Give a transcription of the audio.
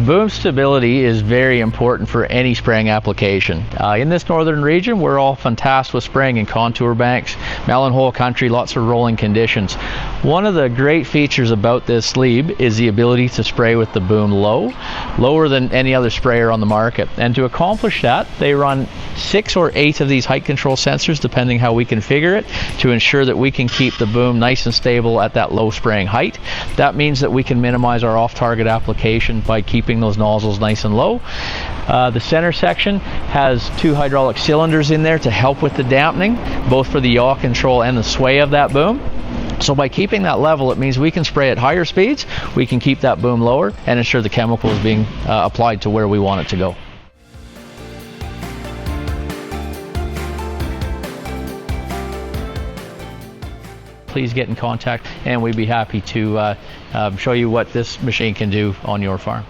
Boom stability is very important for any spraying application. In this northern region, we're often tasked with spraying in contour banks, melon hole country, lots of rolling conditions. One of the great features about this Leeb is the ability to spray with the boom low, lower than any other sprayer on the market. And to accomplish that, they run 6 or 8 of these height control sensors, depending how we configure it, to ensure that we can keep the boom nice and stable at that low spraying height. That means that we can minimize our off-target application by keeping those nozzles nice and low. The center section has 2 hydraulic cylinders in there to help with the dampening, both for the yaw control and the sway of that boom. So by keeping that level, it means we can spray at higher speeds, we can keep that boom lower, and ensure the chemical is being applied to where we want it to go. Please get in contact and we'd be happy to show you what this machine can do on your farm.